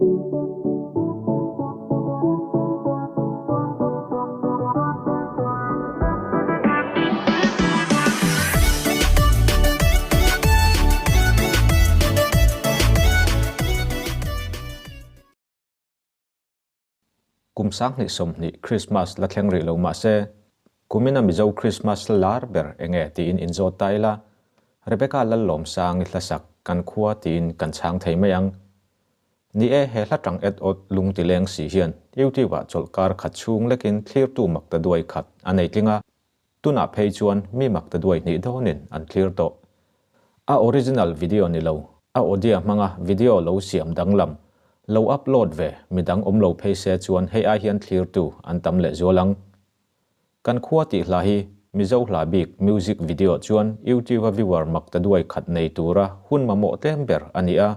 Kumsak ni som ni Christmas la thleng ri lo ma se kumina mizo Christmas lar ber enge ti in inzo taila Rebecca la lom sang ni thlasak kan khuwa tin kan chang thei mayang ni he hla tang et ot lung ti leng si hian yuti wa cholkar khat chung lekin clear tu mak ta duai khat anei tlinga tuna phei chuan mi mak ta duai ni donin an clear to a original video ni lo a audio manga video lo siam danglam lo upload ve midang omlo phei se chuan hei a hian clear tu an tam le zolang kan khuwa ti hla hi mizo hla bik music video chuan YouTube viewer mak ta duai khat nei tura hun ma mo tember ania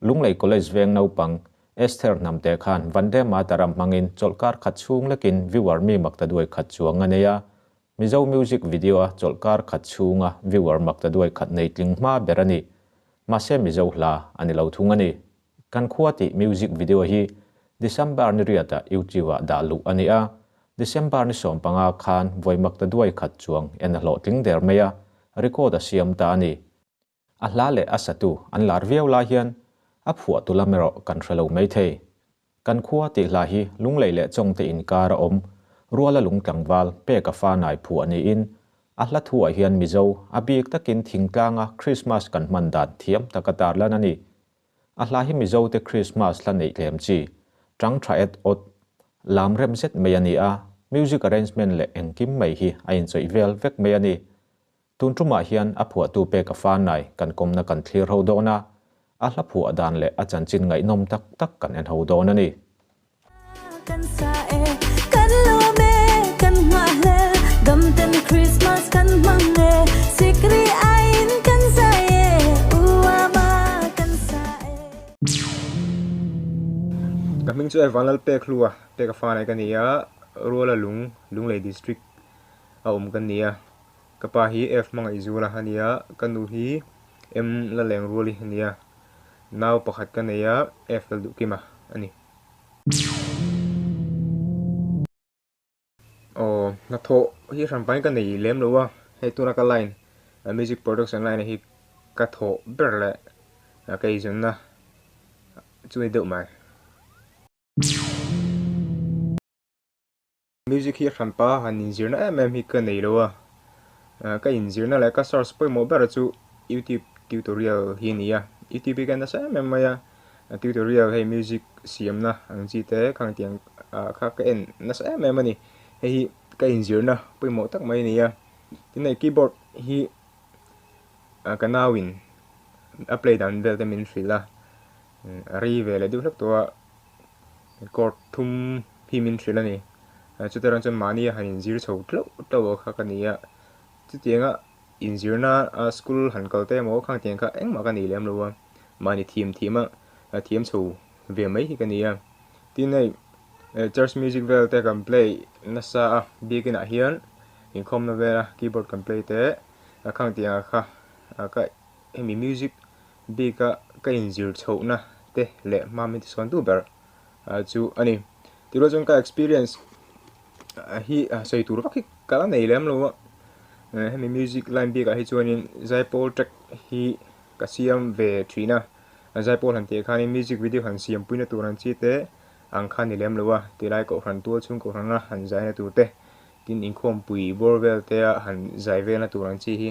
lunglei college veng no pang Esther namte khan vande mataram mangin cholkar khat chung lekin viewer mi mak ta duai khat chuang ania mizo music video a cholkar khat chunga viewer mak ta duai khat nei tling ma berani ma se mizo hla ani lo thungani kan khuati music video hi December ni riata YouTube da lu ania December ni som panga khan voimak ta duai khat chuang en lo tling der meya record a siam ta ani a hla le asatu an lar viau la hian a phua tulamero kan hrelo mai thei kan khuati hla hi lunglei le chong te in kara om ruala lung tlangwal pe ka fa nai phu ani in a hla thu a hian mizo a bik takin thingtlanga Christmas kan man dan thiam takatar lan ani a hla hi mizo te Christmas la nei tlem chi tang tha et ot lam rem set mai ani a music arrangement le engkim mai hi a in choi vel vek mai ani tun tuma hian a phua tu pe ka fa nai kan komna kan thlir ho dona a hla phu adan le a chan chin ngai nom tak tak kan en ho don ani kan sa e kan lo me kan ma le gam ten Christmas kan mang e sikri ain kan sa e uwa ma kan sa e kaming chu evanal pe khlua pe ka fa nai kan ia rola lung le district a kan nia kapa hi f manga izula hania kanu hi m la leng roli hania naw pakhat kan nia f la du kima ani na tho hi ran pai kan nei lem lowa he tuna ka line music production line hi ka tho ber le kai jun na chui do mai music hi ran pa han injir na mm hi ka nei lowa ka injir na le ka source poi mo ber chu YouTube tutorial hi nia YouTube kan na sa mm maya tutorial hey music siam na ang chi te khang tiang kha ka en na sa mm ani hei ka injir na poi mo tak mai nia tin nei keyboard hi ka nawin apply dan vel te min frila ri vele du hlak to chord thum phi min frila ni chu teran chan mani han injir chho tlo kha ka nia chu tianga injir na school han kalte mo khang tiang kha eng ma ka ni lem lo mani thima thiam chho ve mai hi ka nia tin nei church music vel te kan play nasa begin a hian in khom na vela keyboard kan play te khang tia kha ka emi music bika ka injir chho na te le mami son tu ber chu ani tiro jong ka experience hi sei tur ka kala nei lem lo emi music line bika hi chuanin Jaipol track hi ka siam ve thina Jaipol han te khani music video han siam puina turan chi te ang khan ni lem lowa tilai ko ran tu chung ko rana han zai na tu te tin in khom pui borvel te han zai ve na turan chi hi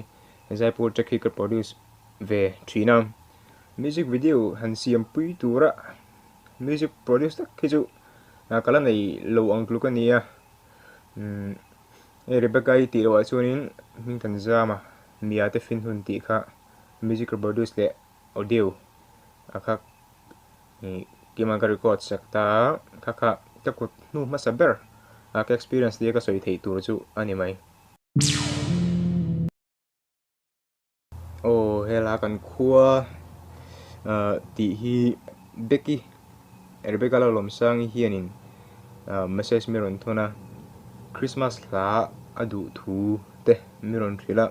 Jaipur technical produce ve thina music video han siam pui tura music produce tak khichu kala nei lo ang kluka nia Rebecca ti lo chunin ming tan zama mia te fin hun ti kha music produce le audio akha kima ka record sakta kha takut nu masaber ka experience dia ka soi thei tur chu ani mai hela kan khuwa ti hi Becky Rebecca la lom sang hianin message miron thona Christmas la adu thu te miron thila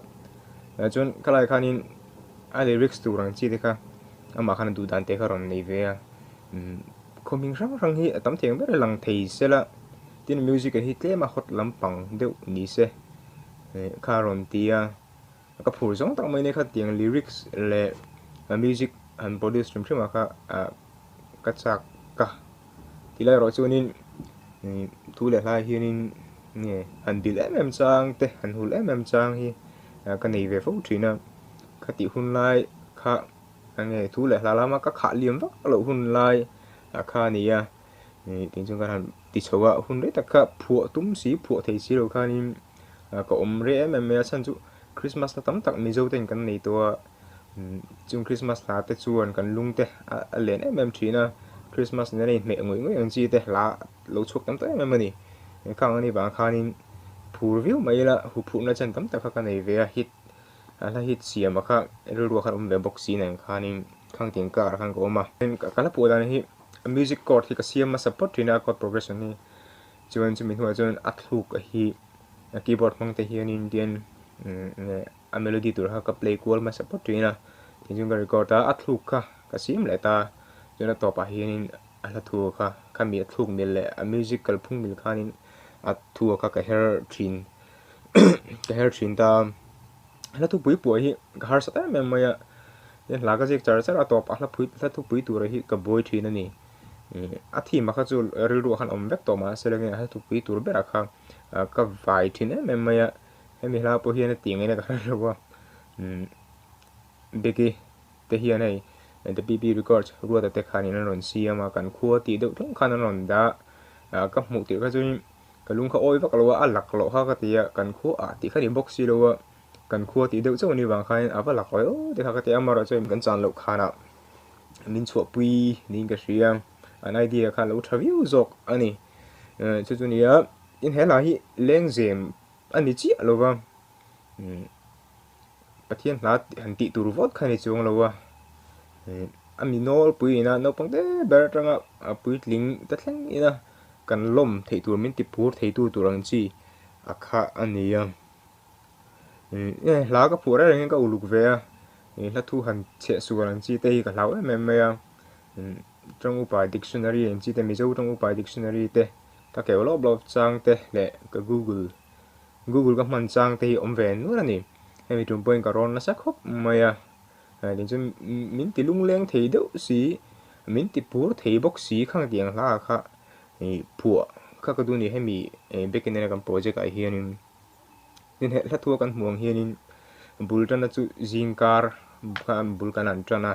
chon kalai khanin a lyrics turang chi te kha ama khan du dan te kharon nei ve coming rang hi tam theng ber lang thei sela tin music hi tle ma hot lampang deuh ni se karon tia ka phur zong tak mai ne kha tiang lyrics le music han produce trim trim kha ka chak ka tilai ro chunin thu le lai hianin nge han dil em chang te han hul em chang hi ka nei ve fo thina kha ti hun lai kha nge thu le la ma ka kha liam vak lo hun lai kha ni ya tin chung kan han ti chowa hun re ta kha phuwa tum si phuwa thei si lo kha ni ka om re em me san chu Christmas ta tam tak mi zo ten kan nei to chung Christmas la te chuan kan lung te a len em thina Christmas ne nei me ngoi ngoi ang chi te la lo chuk tam ta em ni khang ani ba khanin phur view mai la hu phu na chan tam ta kha ka nei ve a hit ala hit siam kha ru kha be box si nang khanin khang ting ka khang ko ma ka la pu dan hi music chord hi ka siam ma support thina chord progression ni chuan chu min hua chuan athuk a hi keyboard mang te hi an indian a melody tur ha ka play cool ma support thina tin chung ka record ta athuk ka sim le ta chuna to pa hi in ala thu kha mi athuk mil le a musical phung mil khanin a thu ka hair thin ka hair thin ta ala thu pui pu hi ka har sa ta me maya yen la ka jek char char a to pa la pui la thu pui tur hi ka boy thin ani a thi ma kha chu ril ru khan om vek to ma seleng ha thu pui tur be ra kha ka vai thin me maya hemi la po hian ting ene ka ro wa beki te hian nei the bb records ruwa ta te khanin ron siama kan khuwa ti deuh thong khan ron da ka hmu ti ka chuin ka lung kha oi vak lo a lak lo ha ka tia kan khu a ti khani box si lo wa kan khuwa ti deuh chau ni wang khain ava lak lo te kha ka te amara chuin kan chan lo khana min chua pui ning ka siam an idea kha lo thaviu zok ani chu chu ni a in hela hi leng zem ani chi lo wa pathian hlat han ti tur vot khani chung lo wa ami nol pui na no pangte ber tanga pui tling ta thleng ina kan lom thei tur min ti pur thei tu turang chi akha ania la ka pura reng ka uluk ve la thu han che suan chi te ka lau em me ya trong upai dictionary en chi te mi zo trong upai dictionary te ta ke lo block chang te le ka google ka man chang te om ven nu ani hemi tum point ka ron na sa khop maya din chu min ti lung leng thei deuh si min ti pur thei box si khang tiang la kha phua kha ka du ni hemi bekin na kan project ai hianin din he la thu kan muang hianin bultan na chu jingkar bulkan an trana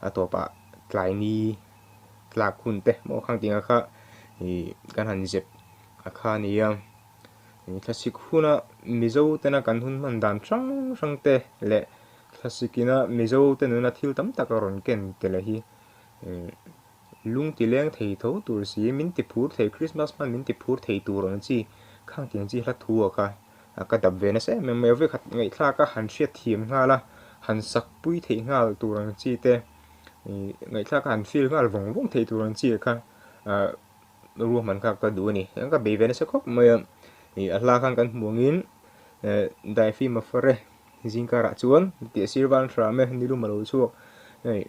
atopa tlaini tlakun te mo khang tinga kha kan han jep akha niya classic huna mizo tena kan hun man dan sang te le classicina mizo tenuna thil tam takaron ken tele hi lung ti leng thei tho tur si min ti phur thei Christmas man min ti phur thei tur an chi khang tiang chi hla thu ka ka dab ve na se me me ve khat ngai thla ka han hriat thiam nga la han sak pui thei ngal tur an chi te ngai thla ka han feel ngal vong vong thei tur an chi kha ru man ka ka du ni ka be ve na se khop me ni atla khang kan muangin dai fi ma fare jingkar chuan ti sirwan thra me nilu malo chu ei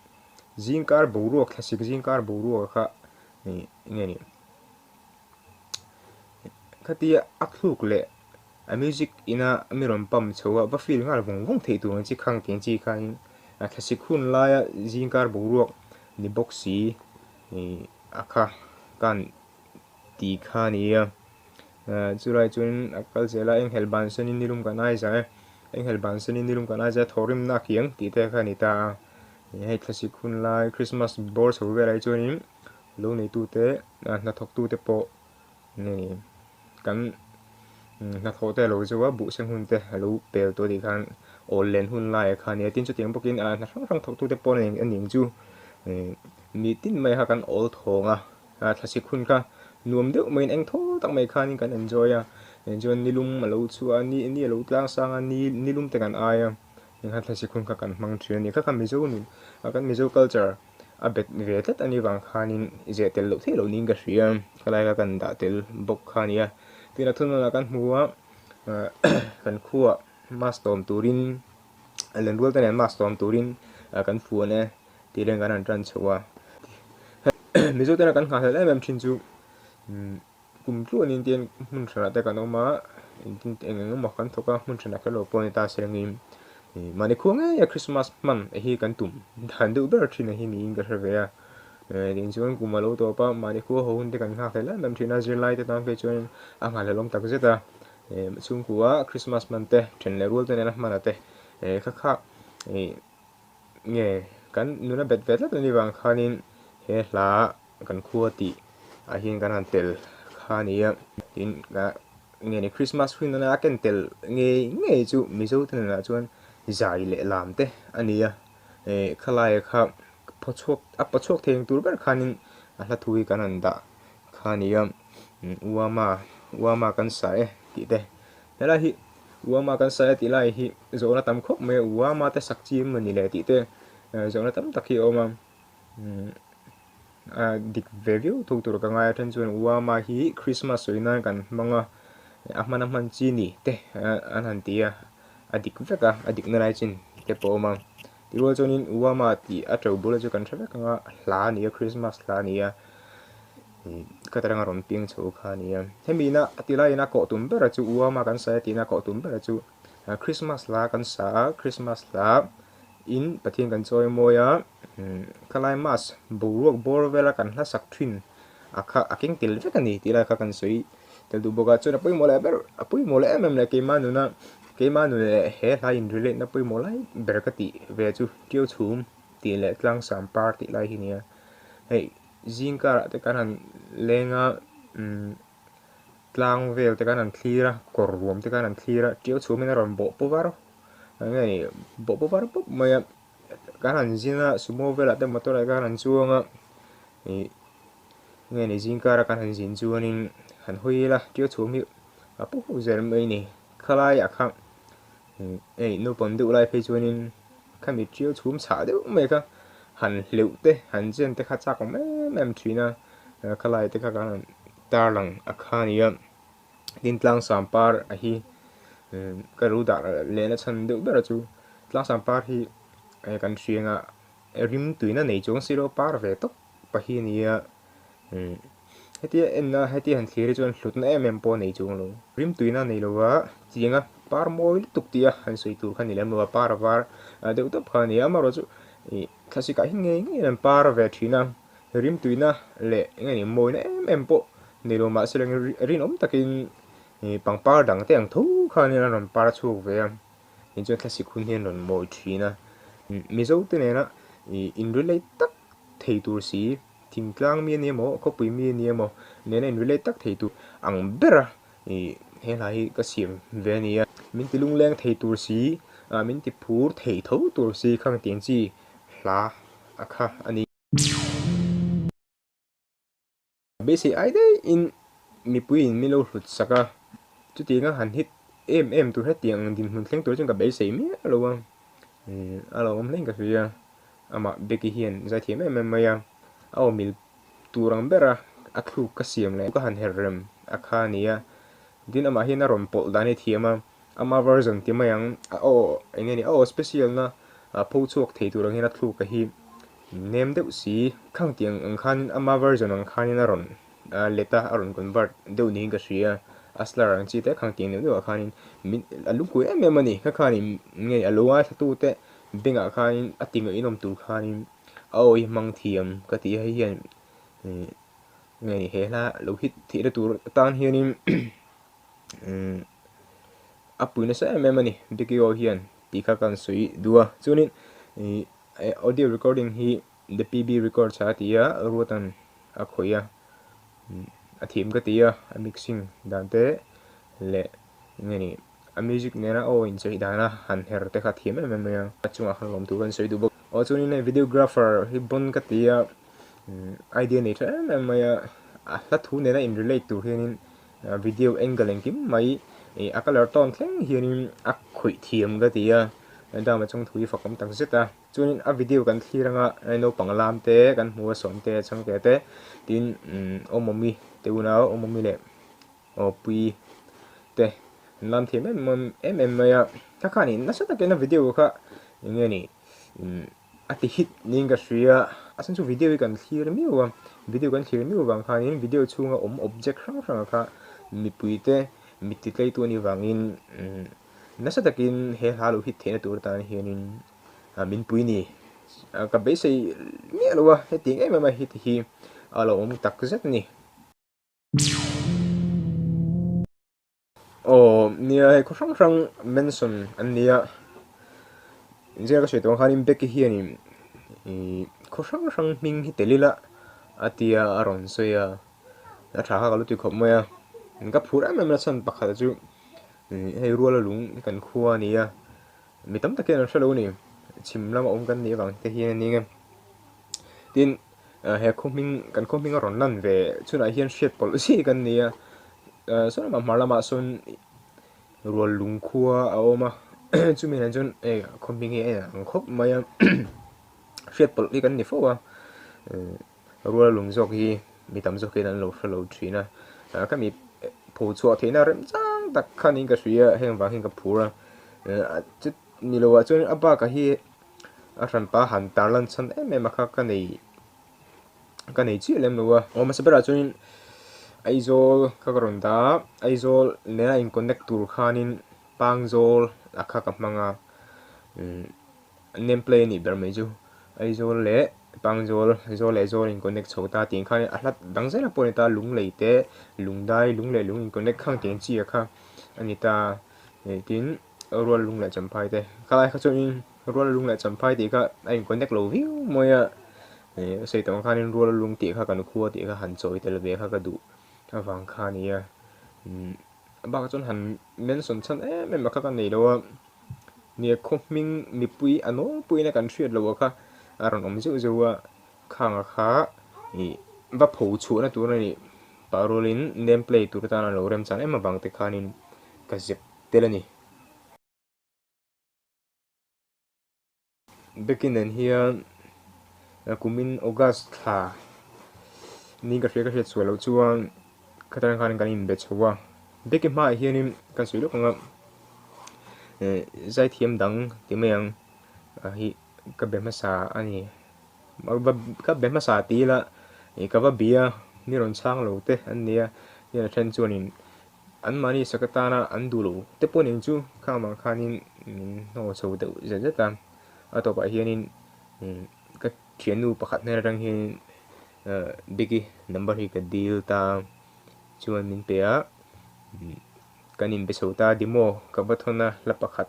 jingkar boruak classic jingkar boruak kha ni nge ni khatia akluk le a music ina amiron pam chowa ba feel ngal vong vong thei tu chi khang tiang chi khain classic hun la ya jingkar boruak ni boxi ni akha kan ti kha ni ya churai chun akal zela eng helban sanin nilum kanai za eng helban sanin nilum kanai za thorim na kiang ti te kha ni ta hei classic hun lai Christmas bor so ve lai chunin lo nei tu te na thok tu te po ni kan na tho te lo zowa bu seng hun te lo pel to di khan ol len hun lai kha ni tin chu tiang bokin na rang thok tu te po ning aning chu mi tin mai ha kan ol thonga classic hun ka nuam deuh main eng tho tak mai khan kan enjoy enjoy nilum malo chu ani lo tlang sang ani nilum te kan aya ha classic hun ka kan mang thria ni kha kan mizo ni kan mizo culture a bet ve tat ani wang khanin je tel lo thelo ning ka hria kalai ka kan da tel bok khania tina thun na kan hmuwa kan khuwa mastom turin alen rul tan mastom turin kan fuane ti leng kan an tran chwa mi zo tena kan kha le mem thin chu kum tlu anin tian mun thana te kan oma in engeng mo kan thoka mun thana ka lo poni ta serengim mani khunga ya Christmas man hi kan tum dan du ber thina hi mi in ka herveya din chuan kumalo to pa mani khu ho hun te kan kha le mem thina zirlai te tam pe chuan anga le lom tak zeta chung kuwa Christmas man te then le rul te na mana te kha kha nge kan nuna bet bet la ni wang khanin he hla kan khua ti a hin kan an tel khania in ga nge ni Christmas hin na kan tel nge chu mi zo ten na chuan zai le lam te ania khalai kha pochok theng tur ber khanin a hla thui kan an da khania uama kan sa ti te hela hi uama kan sa ti lai hi zo na tam khop me uama te sak chi mani le ti te zo na tam takhi oma dik value thu tur ka ngai than chuan uama hi Christmas soina kan manga ahmana man chi ni te an han tia adik veka adik na rai chin te po ma ti ro chonin uama ti a tro bula chu kan thave ka hla ni Christmas hla ni ka taranga ron ping chu kha ni hemina atila ina ko tum ber chu uama kan sa ti na ko tum ber chu Christmas la kan sa Christmas la in pathian kan choi moya kalai mas buruak bor vela kan hla sak thin akha aking til veka ni tila kha kan soi tel du boga chu na pui mole ber apui mole em le ke manuna ke manu le he la in relate na pui molai ber ka ti ve chu tio chum ti le tlang sam par ti lai hi nia hey zingkar te kan han lenga tlang vel te kan han thira kor ruam te kan han thira tio chum ina ron bo po varo ngai bo po varo po maya kan han zina sumo vela te motor kan han chuanga ngai ni zingkar kan han zin chuanin han hoila tio chum hi apu zer mai ni khalai akham no pon du lai phe chuanin khami tio chum cha deu mai ka han liu te han jen te kha chak mem thina khalai te kha kan tar lang akhania din tlang sampar a hi ka ru da le na chan deu ber chu tlang sampar hi kan thrianga rim tuina nei chong siro par ve tok pa hi nia hetia enna hetia han thire chuan hlutna em po nei chung lo rim tuina nei lo wa chinga par moi tuk tia han soi tur khan nilam lo par var deu ta phani amaro chu thasika hi nge nge par ve thina rim tuina le nge ni moi na em po nei lo ma seleng rin om takin pangpar dang te ang thu khani na ron par chu ve in chu thasik hun hian ron moi thina mizo te ne na in relate tak thei tur si thingtlang mi ni mo ko pui mi ni mo ne in relate tak thei tu ang bera he lai ka sim ve ni min ti lung leng thei tur si min ti phur thei tho tur si khang tiang chi hla akha ani basi ai de in mi puin mi lo hlut saka chu ti nga han hit em tu he tiang din hun thleng tur chung ka be sei mi alo wa alo om leng ka ria ama beki hian za thiam em maya aw mil turang bera akhu ka siam le ka han herrem akha nia din ama hian a rom pol dani thiama ama version ti mayang engeni special na pho chuak thei turang hian a thlu ka hi name deuh si khang tiang ang khan ama version ang khan in a ron leta aron convert deuh ni ka ria aslar ang chi te khang tiang ne deuh khanin min alu ku em ani kha khanin nge alowa thatu te benga khanin atinga inom tur khanin i mang thiam ka ti hian nge ni hela lo hit thi da tur tan hianin apuina sa memani bikio hian tika kan sui dua chunin audio recording hi the pb record cha tia ruatan akhoya athim ka tia mixing dante le ngeni music nena in chei dana han her te kha thim memaya chunga khalom tu kan soi du bok chunin videographer hi bon ka tia idea ni tha memaya la thu nena in relate to hianin video angle engkim mai akalar ton thleng hianin akhoi thiam ga tia dama chung thui fakom tak zeta chunin a video kan thiranga no panglam te kan hmu som te chang ke te tin omomi teuna omomi le opui te lam thim em ya ka khani na sa ta ke na video kha ngeni ati hit ninga shria asan chu video kan thlir mi wa video kan thlir mi wang khanin video chunga object rang rang kha mi puite mi titlai tu ni wangin nasa takin he halu hit thena tur tan hianin min pui ni ka be sei mi alwa he ting em ma hit hi alo tak zet ni nia ko rang rang mention an nia je ka shaiton khanin bek hianin ko rang rang ming hi telila atia aron soya a tha ka lu ti khop moya ka phura me ma san pakha chu hei ruala lung kan khuwa nia mi tam taken an shalo ni chimlam kan ni wang te hian ni ngam tin he khoming kan khoming ron nan ve chuna hian shet policy kan nia so ma marlama sun rual lung khuwa awma chumi nan chun khoming e ang khop maya shet policy kan ni fowa rual lung zok hi mi tam zok kan lo shalo thina ka mi pho chu thena rem chang tak khanin ka suya heng wang ka phura chit ni lo wa chun aba ka hi a ran pa han tarlan chan em kha ka nei chi lem lo wa o ma sabra chun aizol ka karon da aizol ne in connect tur khanin pangzol akha ka manga name play ni ber me ju aizol le pangzol zol in connect chota ting khan ahlat dangzela ponita lung leite lungdai lungle lung in connect khang ten chi kha anita tin rual lung la champai te kala kha chun rual lung la champai ti ka in connect lo view moya sei tong khanin rual lung ti kha kan khuwa ti kha han choi tel ve kha ka du awang khania ba ka chun han mention chan me ma kha ka nei lo ni khoming mi pui ano pui na kan thriat lo kha aron om zu zuwa khang kha ni ba pho chu na tur ni parolin name play tur ta na lo rem chan em bang te khanin ka zep telani bekin en hian kumin august tha ni ka hre chualo chuan khatan khan kan in be chuwa beki ma hianin kan suilo kanga zai thiam dang ti mayang hi ka be masa ani ka be masa ti la ka ba bia ni ron chang lo te an nia ya thren chuanin an mani sakatana an du lo te ponin chu khama khanin no chho de zeta atopa hianin ka thianu pakhat ne rang hi bigi number hi ka deal ta chuan min pe a kanin be chota demo ka bathona la pakhat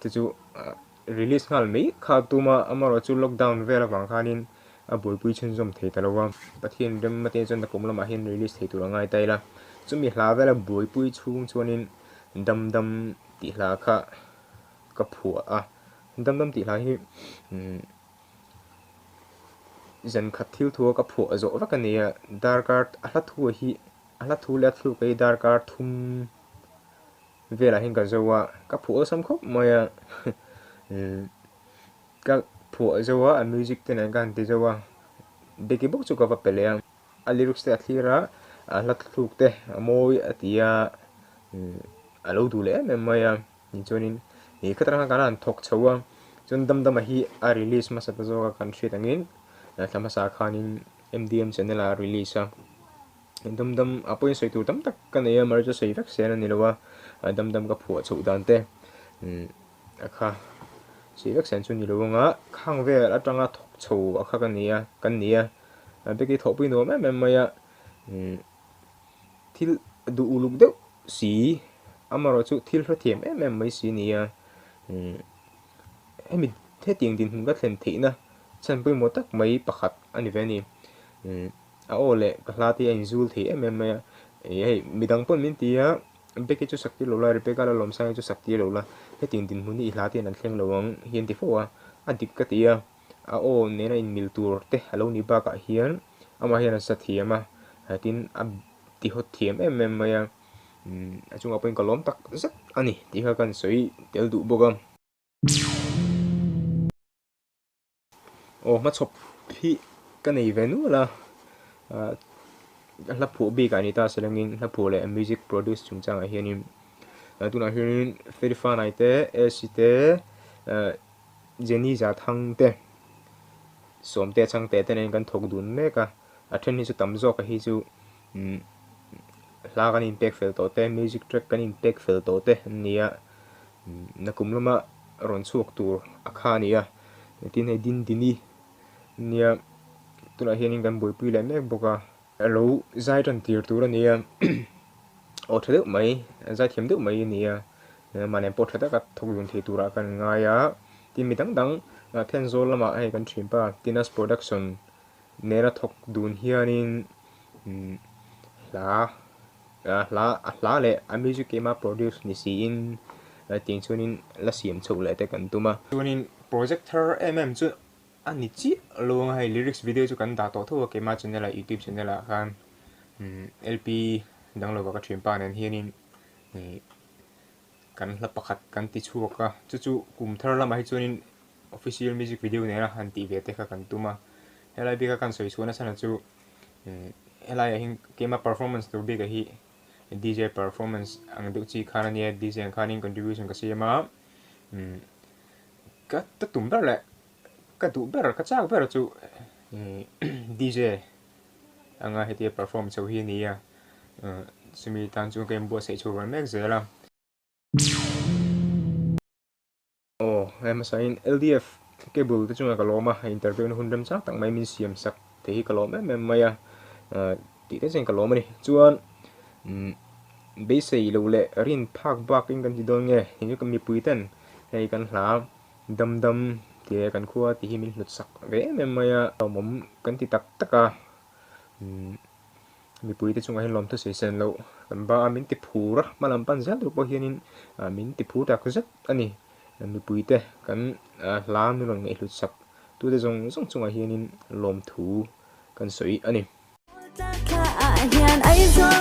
te chu release ngal mei kha tuma amaro chu lockdown vela wang khanin a boi pui chen zom thei talowa pathian rem mate chon ta komla ma hin release thei tur ngai taila chumi hla vela boi pui chung chuanin dam ti hla kha ka phua a dam ti hla hi zan khat thil thu ka phua zo va ka nia darkar ahla thu hi ahla thu le thu kai darkar thum vela hin ka zowa ka phua sam khop maya ka phua zowa a music te nan kan te zowa beki bok chu ka va pele a lyrics te athira ahla thu te amoi atia alo du le me maya ni chonin ni khatra ka ran thok chowa chon dam hi a release ma sa ta zo ka country tangin thamasa khanin MDM channel a release dam apoi soi tu tam tak kan e mar jo sei vek sen ani lowa dam ka phua chu dan te akha sei vek sen chu ni lowanga khang ve atanga thok chu akha kan nia beki thopui no me maya thil du uluk de si amaro chu thil hra thiam mai si nia emi the ting din hum ga thlen theina chan pui mo tak mai pakhat ani ve ni a ole ka hlati a inzul thi maya ei midang pon min tia beki chu sakti lo la re peka la lom sang chu sakti lo la he ting din huni hlati an thleng lowang hian ti fowa a dik ka tia a o nena in mil tur te alo ni ba ka hian ama hian sa thiama hatin a ti hot thiam maya achunga point kolom tak zat ani ti kha kan soi tel du bogam ma chop phi ka nei venu la la phu bi ka ni ta selangin la phu le music produce chung chang a hianin tuna hianin verifa nai te site jenny za thang te som te chang te ten kan thok dun me ka a then hi chu tam zo ka hi chu la kan impact fel to te music track kan impact fel to te nia na kumlama ron chuak tur akha nia tin he din dini nia tuna hianin kan boi pui le mek boka alo zai tan tir tur ania o thede mai zai thiam de mai nia manen po thada ka thok dun the tura kan ngaya tin mi dang dang then zol lama ai kan thimpa tinas production nera thok dun hianin la le a music kema produce ni si in ting chunin la siam chho le te kan tuma chunin projector chu ani chi long hai lyrics video chu kan da to tho kema channel youtube channel kan lp download ka thimpa nen hianin ni kan la pakhat kan ti chuaka chu kum thar lama hi chunin official music video nera han ti ve te ka kan tuma helai bi ka kan soi chuna sana chu helai hin kema performance to bi ka hi DJ performance ang du chi khana ni DJ ang khaning contribution ka siya ma ka ta tumber le ka du ber ka cha ber chu DJ anga heti perform chu hi ni ya sumi tan chu game bo sei chu ran mek zela em sain LDF cable te chunga kaloma interview na hundam sak tang mai min siam sak te hi kaloma mem maya ti te chen kaloma ni chuan be sei lo le rin phak bak in kan ti don nge hi ka mi puiten hei kan hla dam dam ti kan khuwa ti hi min hlut sak ve mem maya mom kan ti tak taka mi puite chunga hin lom thu sei sen lo kan ba min ti phura malam pan zal ru po hianin min ti phu tak zat ani mi puite kan lam nu lang ngai hlut sak tu te jong chunga hianin lom thu kan soi ani ta kha a hian ai zo